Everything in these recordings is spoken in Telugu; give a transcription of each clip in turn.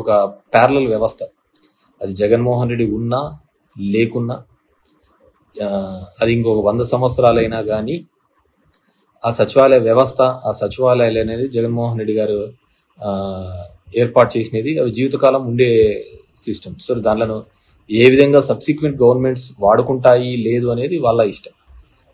ఒక ప్యారలల్ వ్యవస్థ. అది జగన్మోహన్ రెడ్డి ఉన్నా లేకున్నా అది ఇంకొక 100 సంవత్సరాలైనా కానీ ఆ సచివాలయ వ్యవస్థ, ఆ సచివాలయాలు అనేది జగన్మోహన్ రెడ్డి గారు ఏర్పాటు చేసినది. అవి జీవితకాలం ఉండే సిస్టమ్. సో దానిలో ఏ విధంగా సబ్సిక్వెంట్ గవర్నమెంట్స్ వాడుకుంటాయి లేదు అనేది వాళ్ళ ఇష్టం.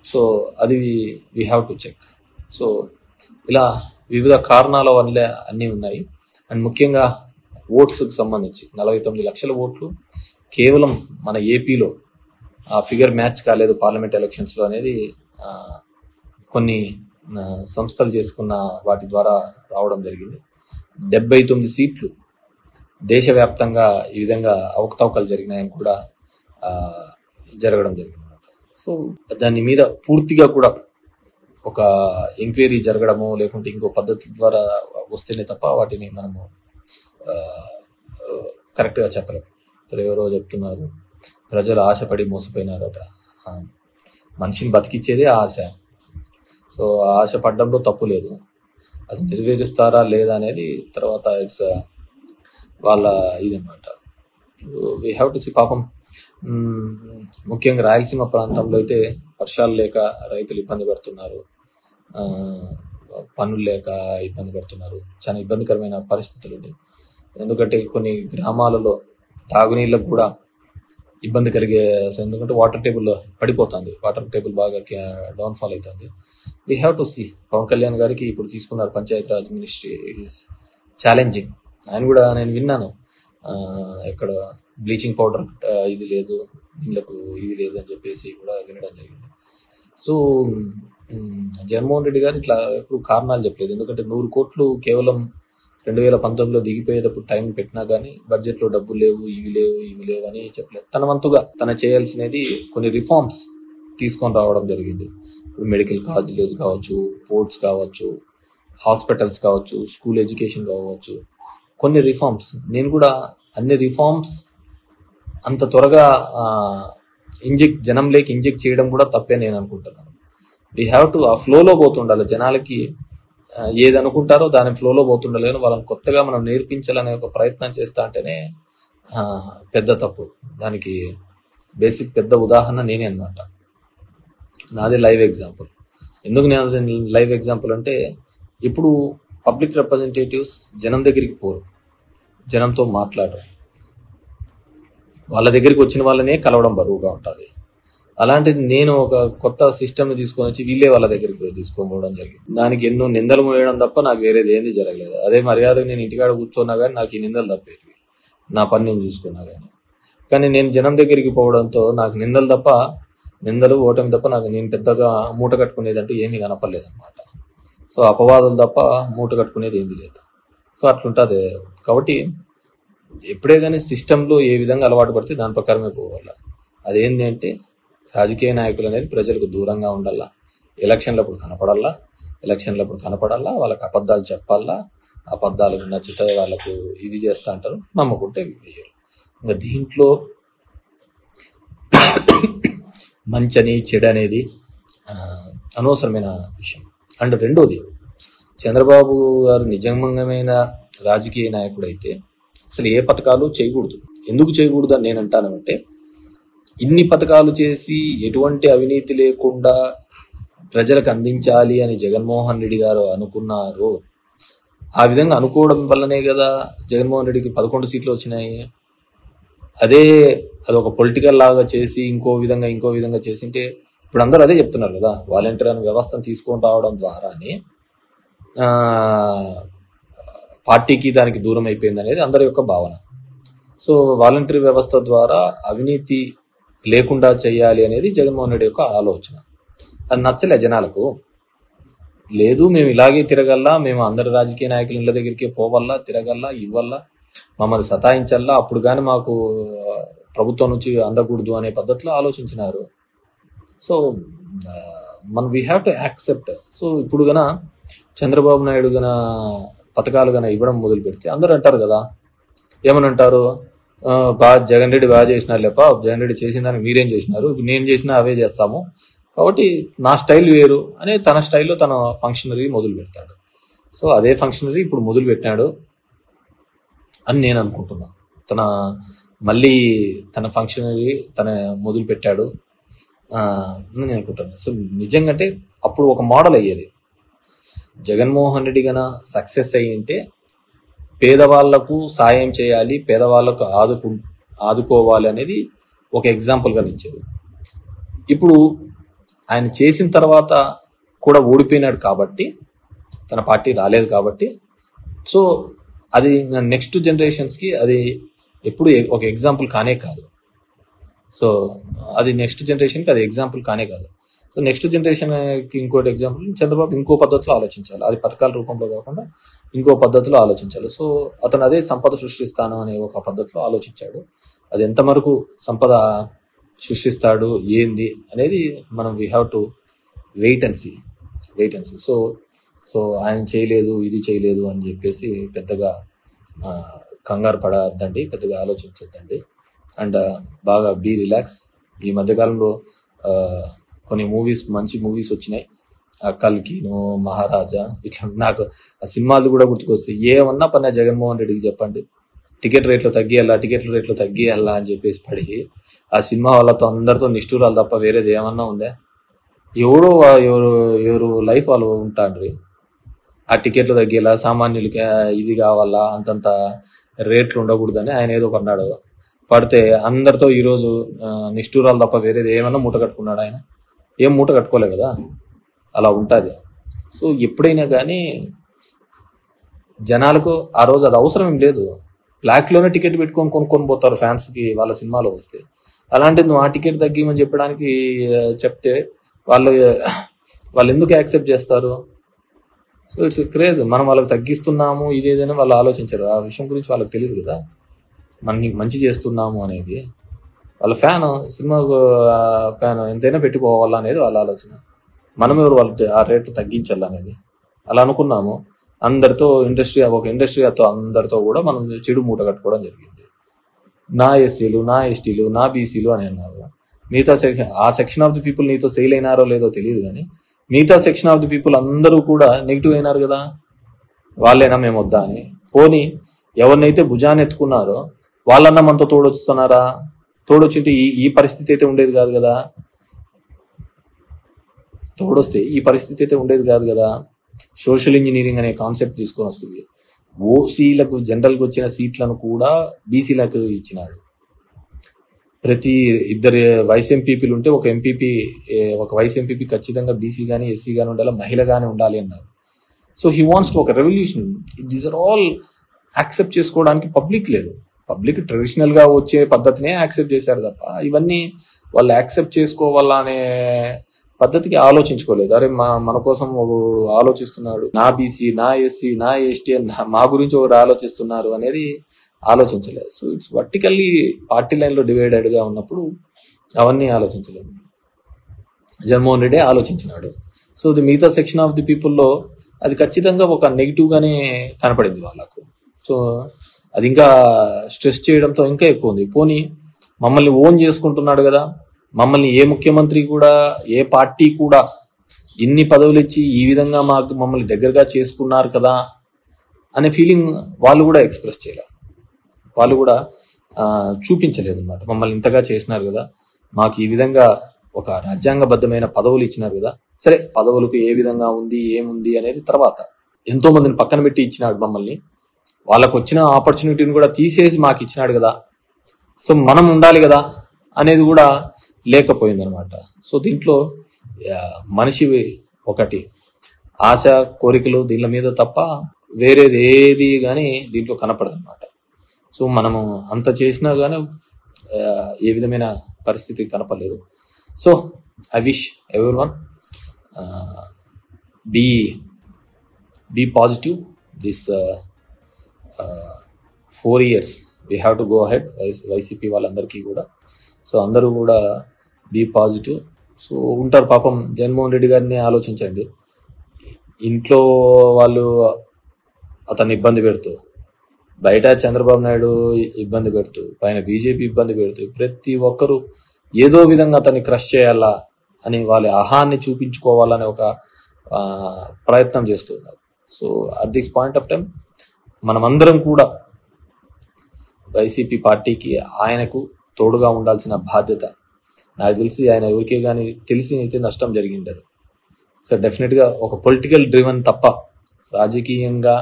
సో అది we have to check. So ఇలా వివిధ కారణాల వల్ల అన్నీ ఉన్నాయి. అండ్ ముఖ్యంగా ఓట్స్కి సంబంధించి 49 లక్షల ఓట్లు కేవలం మన ఏపీలో ఆ ఫిగర్ మ్యాచ్ కాలేదు పార్లమెంట్ ఎలక్షన్స్లో అనేది కొన్ని సంస్థలు చేసుకున్న వాటి ద్వారా రావడం జరిగింది. 79 సీట్లు దేశవ్యాప్తంగా ఈ విధంగా అవకతవకలు జరిగినాయని కూడా జరగడం జరిగింది. సో దాని మీద పూర్తిగా కూడా ఒక ఎంక్వైరీ జరగడము లేకుంటే ఇంకో పద్ధతి ద్వారా వస్తేనే తప్ప వాటిని మనము కరెక్ట్గా చెప్పలేము. ఎవరో చెప్తున్నారు ప్రజలు ఆశపడి మోసపోయినారట. మనిషిని బతికిచ్చేదే ఆశ. సో ఆశ పడ్డంలో తప్పు లేదు. అది నెరవేరుస్తారా లేదా అనేది తర్వాత ఇట్స్ వాళ్ళ ఇదన్నమాట. We have to see. పాపం ముఖ్యంగా రాయలసీమ ప్రాంతంలో అయితే వర్షాలు లేక రైతులు ఇబ్బంది పడుతున్నారు, పనులు లేక ఇబ్బంది పడుతున్నారు. చాలా ఇబ్బందికరమైన పరిస్థితులు ఉన్నాయి. ఎందుకంటే కొన్ని గ్రామాలలో తాగునీళ్ళకు కూడా ఇబ్బంది కలిగే, ఎందుకంటే వాటర్ టేబుల్ పడిపోతుంది, వాటర్ టేబుల్ బాగా డౌన్ఫాల్ అవుతుంది. We have to see. Pawan Kalyan గారికి ఇప్పుడు తీసుకున్నారు Panchayati Raj ministry. It is challenging. ఆయన కూడా నేను విన్నాను ఎక్కడ బ్లీచింగ్ పౌడర్ ఇది లేదు, నీళ్ళకు ఇది లేదు అని చెప్పేసి కూడా వినడం జరిగింది. సో జగన్మోహన్ రెడ్డి గారు ఇట్లా ఎప్పుడు కారణాలు చెప్పలేదు. ఎందుకంటే 100 కోట్లు కేవలం 2019లో దిగిపోయేటప్పుడు టైం పెట్టినా కానీ బడ్జెట్లో డబ్బులు లేవు, ఇవి లేవు అని చెప్పలేదు. తన వంతుగా తన చేయాల్సినది కొన్ని రిఫార్మ్స్ తీసుకొని రావడం జరిగింది. ఇప్పుడు మెడికల్ కాలేజెస్ కావచ్చు, పోర్ట్స్ కావచ్చు, హాస్పిటల్స్ కావచ్చు, స్కూల్ ఎడ్యుకేషన్ కావచ్చు, కొన్ని రిఫార్మ్స్. నేను కూడా అన్ని రిఫార్మ్స్ అంత త్వరగా జనంలోకి ఇంజెక్ట్ చేయడం కూడా తప్పే నేను అనుకుంటున్నాను. వీ హ్యావ్ టు ఆ ఫ్లోలో పోతుండాలి. జనాలకి ఏది అనుకుంటారో దాని ఫ్లోలో పోతుండాలి. వాళ్ళని కొత్తగా మనం నేర్పించాలనే ఒక ప్రయత్నం చేస్తా అంటేనే పెద్ద తప్పు. దానికి బేసిక్ పెద్ద ఉదాహరణ నేనే అనమాట. నాదే లైవ్ ఎగ్జాంపుల్. ఎందుకు నేను లైవ్ ఎగ్జాంపుల్ అంటే, ఇప్పుడు పబ్లిక్ రిప్రజెంటేటివ్స్ జనం దగ్గరికి పోరు, జనంతో మాట్లాడరు, వాళ్ళ దగ్గరికి వచ్చిన వాళ్ళనే కలవడం బరువుగా ఉంటుంది. అలాంటిది నేను ఒక కొత్త సిస్టమ్ని తీసుకొని వచ్చి వీళ్ళే వాళ్ళ దగ్గరికి తీసుకోవడం జరిగింది. దానికి ఎన్నో నిందలు మోయడం తప్ప నాకు వేరేది ఏంది జరగలేదు. అదే మర్యాదగా నేను ఇంటికాడ కూర్చున్నా కానీ నాకు ఈ నిందలు తప్పేవి, నా పని నేను చూసుకున్నా కానీ నేను జనం దగ్గరికి పోవడంతో నాకు నిందలు ఓటమి తప్ప నేను పెద్దగా మూట కట్టుకునేది అంటూ ఏమీ కనపడలేదన్నమాట. సో అపవాదులు తప్ప మూట కట్టుకునేది ఏంది లేదు. సో అట్లుంటుంది. కాబట్టి ఎప్పుడే కానీ సిస్టంలో ఏ విధంగా అలవాటు పడితే దాని ప్రకారమే పోవాలి. అదేంటి అంటే రాజకీయ నాయకులు అనేది ప్రజలకు దూరంగా ఉండాలా, ఎలక్షన్లప్పుడు కనపడాలా, వాళ్ళకి అబద్ధాలు చెప్పాలా, అబద్ధాలకు నచ్చితే వాళ్ళకు ఇది చేస్తా అంటారు, నమ్ముకుంటే వేయరు. ఇంకా దీంట్లో మంచని చెడు అనేది అనవసరమైన విషయం. అండ్ రెండోది, చంద్రబాబు గారు నిజమైన రాజకీయ నాయకుడు అయితే అసలు ఏ పథకాలు చేయకూడదు. ఎందుకు చేయకూడదు అని నేను అంటానంటే, ఇన్ని పథకాలు చేసి ఎటువంటి అవినీతి లేకుండా ప్రజలకు అందించాలి అని జగన్మోహన్ రెడ్డి గారు అనుకున్నారు. ఆ విధంగా అనుకోవడం వల్లనే కదా జగన్మోహన్ రెడ్డికి 11 సీట్లు వచ్చినాయి. అదొక పొలిటికల్ లాగా చేసి ఇంకో విధంగా చేసింటే ఇప్పుడు అందరూ అదే చెప్తున్నారు కదా, వాలంటీర్ అనే వ్యవస్థను తీసుకొని రావడం ద్వారానే పార్టీకి దానికి దూరం అయిపోయింది అనేది అందరి యొక్క భావన. సో వాలంటీర్ వ్యవస్థ ద్వారా అవినీతి లేకుండా చేయాలి అనేది జగన్మోహన్ రెడ్డి యొక్క ఆలోచన. అది నచ్చలే జనాలకు. లేదు మేము ఇలాగే తిరగల్లా, మేము అందరి రాజకీయ నాయకుల ఇళ్ళ దగ్గరికి పోవల్లా, తిరగల్లా, ఇవ్వల్లా, మమ్మల్ని సతాయించల్లా, అప్పుడు కానీ మాకు ప్రభుత్వం నుంచి అందకూడదు అనే పద్ధతిలో ఆలోచించినారు. So we have to accept. So ఇప్పుడు గన చంద్రబాబు నాయుడు గన పథకాలు గన ఇవ్వడం మొదలు పెడితే అందరూ అంటారు కదా, ఏమని అంటారు, జగన్ రెడ్డి బాగా చేసినారు లేప, జగన్ రెడ్డి చేసిన దానికి మీరేం చేసినారు, నేను చేసినా అవే చేస్తాము, కాబట్టి నా స్టైల్ వేరు అనే తన స్టైల్లో తన ఫంక్షనరీ మొదలు పెడతాడు. సో అదే ఫంక్షనరీ ఇప్పుడు మొదలు పెట్టినాడు. అని నేను అనుకుంటున్నా. తన మళ్ళీ తన ఫంక్షనరీ తన మొదలు పెట్టాడు అని నేను అనుకుంటున్నాను. సో నిజంగా అంటే అప్పుడు ఒక మోడల్ అయ్యేది. జగన్మోహన్ రెడ్డి గన సక్సెస్ అయ్యింటే పేదవాళ్లకు సాయం చేయాలి, పేదవాళ్లకు ఆదుకోవాలి అనేది ఒక ఎగ్జాంపుల్గా నిలిచేది. ఇప్పుడు ఆయన చేసిన తర్వాత కూడా ఓడిపోయినాడు కాబట్టి, తన పార్టీ రాలేదు కాబట్టి, సో అది నెక్స్ట్ జనరేషన్స్కి అది ఎప్పుడు ఒక ఎగ్జాంపుల్ కానే కాదు. సో అది నెక్స్ట్ జనరేషన్కి అది ఎగ్జాంపుల్ కానే కాదు. సో నెక్స్ట్ జనరేషన్కి ఇంకోటి ఎగ్జాంపుల్, చంద్రబాబు ఇంకో పద్ధతిలో ఆలోచించాలి. అది పథకాల రూపంలో కాకుండా ఇంకో పద్ధతిలో ఆలోచించాలి. సో అతను అదే సంపద సృష్టిస్తాను అనే ఒక పద్ధతిలో ఆలోచించాడు. అది ఎంతవరకు సంపద సృష్టిస్తాడు ఏంది అనేది మనం we have to wait and see. So ఆయన చేయలేదు, ఇది చేయలేదు అని చెప్పేసి పెద్దగా కంగారు పడద్దండి, పెద్దగా ఆలోచించద్దండి. అండ్ బాగా బీ రిలాక్స్. ఈ మధ్యకాలంలో కొన్ని మంచి మూవీస్ వచ్చినాయి. కల్కిను, మహారాజా, ఇట్లా నాకు ఆ సినిమాలు కూడా గుర్తుకొస్తాయి. ఏమన్నా పన్నా జగన్మోహన్ రెడ్డికి చెప్పండి, టికెట్ రేట్లు తగ్గియాలా అని చెప్పేసి పడి ఆ సినిమా వాళ్ళతో అందరితో నిష్ఠూరాలు తప్ప వేరేది ఏమన్నా ఉందా? ఎవరు లైఫ్ వాళ్ళు ఉంటాండ్రి. ఆ టికెట్లు తగ్గేలా, సామాన్యులకి ఇది కావాలా, అంతంత రేట్లు ఉండకూడదని ఆయన ఏదో కొన్నాడు. పడితే అందరితో ఈరోజు నిష్ఠూరాలు తప్ప వేరేది ఏమన్నా మూట కట్టుకున్నాడు. ఆయన ఏం మూట కట్టుకోలే కదా, అలా ఉంటుంది. సో ఎప్పుడైనా కానీ జనాలకు ఆ రోజు అది అవసరం ఏం లేదు. బ్లాక్లోనే టికెట్ పెట్టుకొని కొనుక్కొని పోతారు ఫ్యాన్స్కి వాళ్ళ సినిమాలో వస్తే. అలాంటిది నువ్వు ఆ టికెట్ తగ్గిమని చెప్పడానికి చెప్తే వాళ్ళు ఎందుకు యాక్సెప్ట్ చేస్తారు? So it's craze. మనం వాళ్ళకి తగ్గిస్తున్నాము ఇదేదైనా వాళ్ళు ఆలోచించరు. ఆ విషయం గురించి వాళ్ళకి తెలియదు కదా, మనకి మంచి చేస్తున్నాము అనేది. వాళ్ళ సినిమా ఫ్యాన్ ఎంతైనా పెట్టిపోవాలా అనేది వాళ్ళ ఆలోచన. మనం ఎవరు వాళ్ళ ఆ రేట్లు తగ్గించాలనేది అలా అనుకున్నాము. అందరితో ఒక ఇండస్ట్రీతో అందరితో కూడా మనం చెడు మూట కట్టుకోవడం జరిగింది. నా ఎస్సీలు, నా ఎస్టీలు, నా బీసీలు అని అన్నారు. మిగతా ఆ సెక్షన్ ఆఫ్ ది పీపుల్ నీతో సెయిల్ అయినారో లేదో తెలియదు, కానీ మిగతా సెక్షన్ ఆఫ్ ది పీపుల్ అందరూ కూడా నెగిటివ్ అయినారు కదా. వాళ్ళైనా మేము వద్దా అని. పోనీ ఎవరినైతే భుజాన్ని ఎత్తుకున్నారో వాళ్ళన్నా మనతో తోడొస్తున్నారా? తోడొచ్చింటే ఈ పరిస్థితి అయితే ఉండేది కాదు కదా. తోడొస్తే ఈ పరిస్థితి అయితే ఉండేది కాదు కదా. సోషల్ ఇంజనీరింగ్ అనే కాన్సెప్ట్ తీసుకొని వస్తుంది. ఓసీలకు జనరల్గా వచ్చిన సీట్లను కూడా బీసీలకు ఇచ్చినాడు. ప్రతి ఇద్దరు వైస్ ఎంపీపీలు ఉంటే ఒక వైస్ ఎంపీపీ ఖచ్చితంగా బీసీ కానీ ఎస్సీ కానీ ఉండాలి, మహిళ కానీ ఉండాలి అన్నారు. సో హీ వాంట్స్ టు ఒక revolution. These are all accept చేసుకోవడానికి పబ్లిక్ లేదు. పబ్లిక్ ట్రెడిషనల్గా వచ్చే పద్ధతినే యాక్సెప్ట్ చేశారు తప్ప ఇవన్నీ వాళ్ళు యాక్సెప్ట్ చేసుకోవాలా అనే పద్ధతికి ఆలోచించుకోలేదు. అరే మన కోసం ఒకడు ఆలోచిస్తున్నాడు, నా బీసీ, నా ఎస్సీ, నా ఎస్టీ అని మా గురించి ఒకరు ఆలోచిస్తున్నారు అనేది ఆలోచించలేదు. సో ఇట్స్ వర్టికల్లీ పార్టీ లైన్లో డివైడెడ్గా ఉన్నప్పుడు అవన్నీ ఆలోచించలేదు. జగన్మోహన్ రెడ్డి ఆలోచించినాడు. సో ది మిగతా సెక్షన్ ఆఫ్ ది పీపుల్లో అది ఖచ్చితంగా ఒక నెగిటివ్గానే కనపడింది వాళ్ళకు. సో అది ఇంకా స్ట్రెస్ చేయడంతో ఇంకా ఎక్కువ ఉంది. పోనీ మమ్మల్ని ఓన్ చేసుకుంటున్నాడు కదా, మమ్మల్ని ఏ ముఖ్యమంత్రి కూడా, ఏ పార్టీ కూడా ఇన్ని పదవులు ఇచ్చి ఈ విధంగా మమ్మల్ని దగ్గరగా చేసుకున్నారు కదా అనే ఫీలింగ్ వాళ్ళు కూడా ఎక్స్ప్రెస్ చేయలేదు. వాళ్ళు కూడా చూపించలేదు అన్నమాట. మమ్మల్ని ఇంతగా చేసినారు కదా, మాకు ఈ విధంగా ఒక రాజ్యాంగబద్ధమైన పదవులు ఇచ్చినారు కదా. సరే, పదవులకు ఏ విధంగా ఉంది ఏముంది అనేది తర్వాత, ఎంతో మందిని పక్కన పెట్టి ఇచ్చినాడు మమ్మల్ని. వాళ్ళకు వచ్చిన ఆపర్చునిటీని కూడా తీసేసి మాకు ఇచ్చినాడు కదా, సో మనం ఉండాలి కదా అనేది కూడా లేకపోయింది అనమాట. సో దీంట్లో మనిషి ఒకటి ఆశ, కోరికలు దీని మీద తప్ప వేరేది ఏది కానీ దీంట్లో కనపడదు అనమాట. సో మనము అంత చేసినా కానీ ఏ విధమైన పరిస్థితి కనపడలేదు. So I wish everyone be positive. This 4 years we have to go ahead. YCP వాళ్ళందరికీ కూడా, సో అందరూ కూడా బీ పాజిటివ్. సో ఉంటారు పాపం. జగన్మోహన్ రెడ్డి గారిని ఆలోచించండి. ఇంట్లో వాళ్ళు అతన్ని ఇబ్బంది పెడుతూ, బయట చంద్రబాబు నాయుడు ఇబ్బంది పెడుతూ, పైన బీజేపీ ఇబ్బంది పెడుతూ, ప్రతి ఒక్కరూ ఏదో విధంగా అతన్ని క్రష్ చేయాలా అని వాళ్ళ అహాన్ని చూపించుకోవాలనే ఒక ప్రయత్నం చేస్తున్నారు. So at this point of time మనమందరం కూడా వైసీపీ పార్టీకి ఆయనకు తోడుగా ఉండాల్సిన బాధ్యత. నాకు తెలిసి ఆయన ఎవరికే కానీ తెలిసి అయితే నష్టం జరిగిండదు. సో డెఫినెట్గా ఒక పొలిటికల్ డ్రివన్ తప్ప, రాజకీయంగా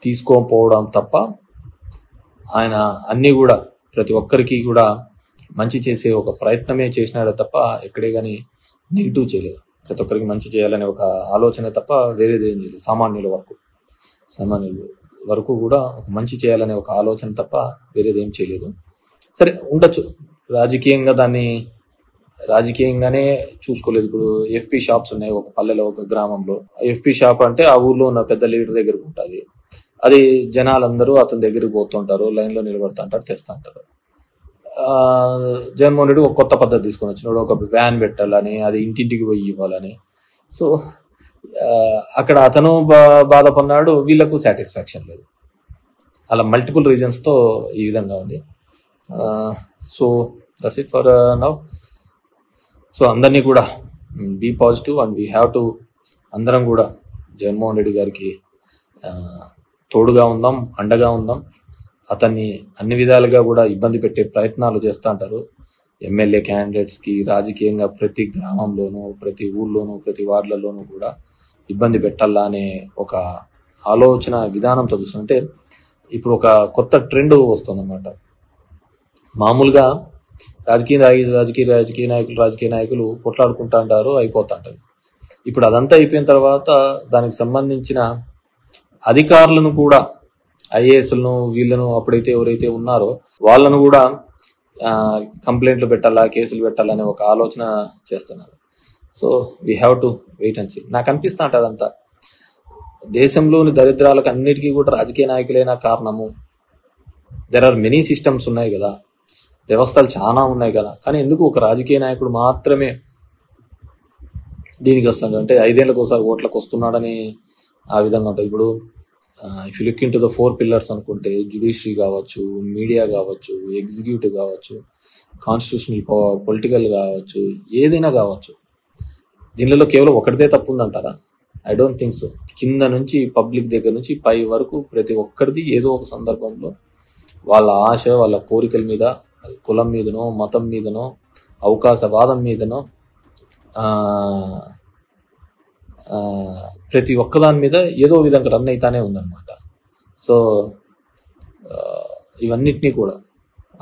తీసుకోకపోవడం తప్ప, ఆయన అన్నీ కూడా ప్రతి ఒక్కరికి కూడా మంచి చేసే ఒక ప్రయత్నమే చేసినాడే తప్ప ఎక్కడే కానీ నెగిటివ్ చేయలేదు. ప్రతి ఒక్కరికి మంచి చేయాలనే ఒక ఆలోచన తప్ప వేరేది ఏం చేయలేదు. సామాన్యుల వరకు కూడా ఒక మంచి చేయాలనే ఒక ఆలోచన తప్ప వేరేది ఏం చేయలేదు. సరే ఉండొచ్చు, రాజకీయంగానే చూసుకోలేదు. ఇప్పుడు ఎఫ్పి షాప్స్ ఉన్నాయి ఒక పల్లెలో, ఒక గ్రామంలో. ఎఫ్పి షాప్ అంటే ఆ ఊర్లో ఉన్న పెద్ద లీడర్ దగ్గరకు ఉంటుంది. అది జనాలందరూ అతని దగ్గరికి పోతుంటారు, లైన్లో నిలబడుతుంటారు, తెస్తుంటారు. జగన్మోహన్ రెడ్డి ఒక కొత్త పద్ధతి తీసుకొని వచ్చినాడు, ఒక వ్యాన్ పెట్టాలని, అది ఇంటింటికి పోయి ఇవ్వాలని. సో అక్కడ అతను బాధపడినాడు, వీళ్ళకు సాటిస్ఫాక్షన్ లేదు. అలా మల్టిపుల్ రీజన్స్తో ఈ విధంగా ఉంది. So that's it for now. So అందరినీ కూడా be positive and we have to, అందరం కూడా జగన్మోహన్ రెడ్డి గారికి తోడుగా ఉందాం, అండగా ఉందాం. అతన్ని అన్ని విధాలుగా కూడా ఇబ్బంది పెట్టే ప్రయత్నాలు చేస్తూ ఉంటారు ఎమ్మెల్యే క్యాండిడేట్స్కి. రాజకీయంగా ప్రతి గ్రామంలోనూ, ప్రతి ఊర్లోనూ, ప్రతి వార్డులలోనూ కూడా ఇబ్బంది పెట్టాలా అనే ఒక ఆలోచన విధానంతో చూస్తుంటే ఇప్పుడు ఒక కొత్త ట్రెండ్ వస్తుందన్నమాట. మామూలుగా రాజకీయ నాయకులు కొట్లాడుకుంటా అంటారు, అయిపోతా ఉంటుంది. ఇప్పుడు అదంతా అయిపోయిన తర్వాత దానికి సంబంధించిన అధికారులను కూడా, ఐఏఎస్లను, వీళ్ళను అప్పుడైతే ఎవరైతే ఉన్నారో వాళ్ళను కూడా కంప్లైంట్లు పెట్టాలా, కేసులు పెట్టాలనే ఒక ఆలోచన చేస్తున్నారు. So we have to wait and see. నాకు అనిపిస్తూ ఉంటుంది అదంతా దేశంలోని దరిద్రాలకు అన్నిటికీ కూడా రాజకీయ నాయకులైన కారణము. దెర్ ఆర్ మెనీ సిస్టమ్స్ ఉన్నాయి కదా, వ్యవస్థలు చాలా ఉన్నాయి కదా, కానీ ఎందుకు ఒక రాజకీయ నాయకుడు మాత్రమే దీనికి వస్తాడు అంటే 5 ఏళ్ళకి ఒకసారి ఓట్లకు వస్తున్నాడని ఆ విధంగా ఉంటుంది. ఇప్పుడు if you look in to the 4 pillars అనుకుంటే, జ్యుడిషియరీ కావచ్చు, మీడియా కావచ్చు, ఎగ్జిక్యూటివ్ కావచ్చు, కాన్స్టిట్యూషనల్ పొలిటికల్ కావచ్చు, ఏదైనా కావచ్చు, దీనిలో కేవలం ఒకటిదే తప్పు ఉందంటారా? I don't think so. కింద నుంచి పబ్లిక్ దగ్గర నుంచి పై వరకు ప్రతి ఒక్కరిది ఏదో ఒక సందర్భంలో వాళ్ళ ఆశ, వాళ్ళ కోరికల మీద, కులం మీదనో, మతం మీదనో, అవకాశవాదం మీదనో, ప్రతి ఒక్కదాని మీద ఏదో విధంగా రన్ అవుతానే ఉందన్నమాట. సో ఇవన్నిటినీ కూడా,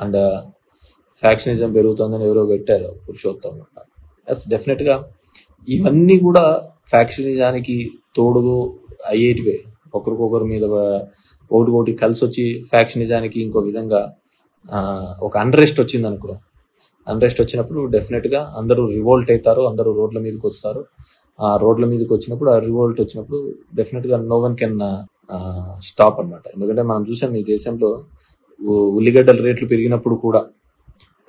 అండ్ ఫ్యాక్షనిజం పెరుగుతుందని ఎవరో పెట్టారు, పురుషోత్తం. ఎస్, డెఫినెట్గా ఇవన్నీ కూడా ఫ్యాక్షనిజానికి తోడు అయ్యేటివే. ఒకరికొకరి మీద ఒకటి కలిసి వచ్చి ఫ్యాక్షనిజానికి ఇంకో విధంగా ఒక అన్రెస్ట్ వచ్చింది అనుకో. అన్రెస్ట్ వచ్చినప్పుడు డెఫినెట్గా అందరూ రివోల్ట్ అవుతారు, అందరూ రోడ్ల మీదకి వస్తారు. ఆ రోడ్ల మీదకి వచ్చినప్పుడు, ఆ రివోల్ట్ వచ్చినప్పుడు డెఫినెట్గా నో వన్ కెన్ స్టాప్ అనమాట. ఎందుకంటే మనం చూసాం ఈ దేశంలో ఉల్లిగడ్డల రేట్లు పెరిగినప్పుడు కూడా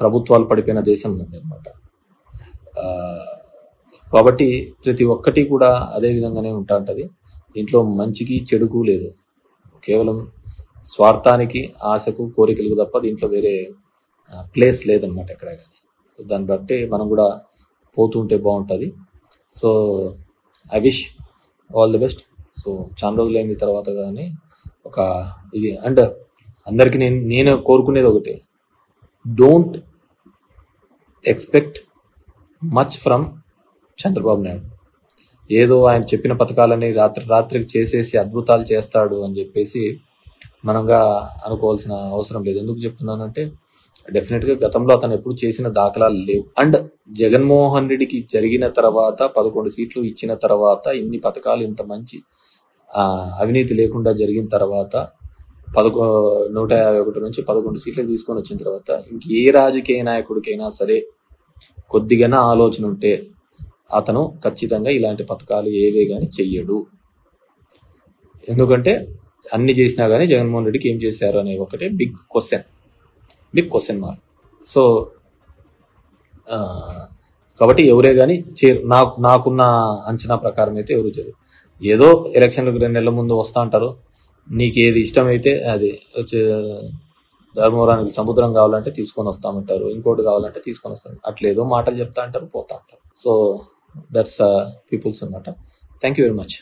ప్రభుత్వాలు పడిపోయిన దేశం ఉంది అనమాట. కాబట్టి ప్రతి ఒక్కటి కూడా అదే విధంగానే ఉంటా ఉంటుంది. దీంట్లో మంచికి చెడుకు లేదు, కేవలం స్వార్థానికి, ఆశకు, కోరికలకు తప్ప దీంట్లో వేరే ప్లేస్ లేదనమాట ఎక్కడ కానీ. సో దాన్ని బట్టి మనం కూడా పోతుంటే బాగుంటుంది. So I wish all the best. So చాలా రోజులైన తర్వాత కానీ ఒక ఇది, అండ్ అందరికీ నేను కోరుకునేది ఒకటి, don't expect much from Chandrababu Naidu. ఏదో ఆయన చెప్పిన పథకాలని రాత్రికి చేసేసి అద్భుతాలు చేస్తాడు అని చెప్పేసి మనంగా అనుకోవాల్సిన అవసరం లేదు. ఎందుకు చెప్తున్నానంటే డెఫినెట్గా గతంలో అతను ఎప్పుడు చేసిన దాఖలాలు లేవు. అండ్ జగన్మోహన్ రెడ్డికి జరిగిన తర్వాత 11 సీట్లు ఇచ్చిన తర్వాత, ఇన్ని పథకాలు, ఇంత మంచి అవినీతి లేకుండా జరిగిన తర్వాత 151 నుంచి 11 సీట్లు తీసుకొని వచ్చిన తర్వాత ఇంకే రాజకీయ నాయకుడికైనా సరే కొద్దిగా ఆలోచన ఉంటే అతను ఖచ్చితంగా ఇలాంటి పథకాలు ఏవే కానీ చెయ్యడు. ఎందుకంటే అన్ని చేసినా కానీ జగన్మోహన్ రెడ్డికి ఏం చేశారు అనే ఒకటే బిగ్ క్వశ్చన్ మార్క్. సో కాబట్టి ఎవరే కానీ నాకున్న అంచనా ప్రకారం అయితే ఎవరు చేయరు. ఏదో ఎలక్షన్లకు 2 నెలల ముందు వస్తూ ఉంటారు, నీకు ఏది ఇష్టమైతే అది వచ్చే, ధర్మవరానికి సముద్రం కావాలంటే తీసుకొని వస్తామంటారు, ఇంకోటి కావాలంటే తీసుకొని వస్తాం, అట్లేదో మాటలు చెప్తా అంటారు, పోతా అంటారు. సో దట్స్ పీపుల్స్ అన్నమాట. Thank you very much.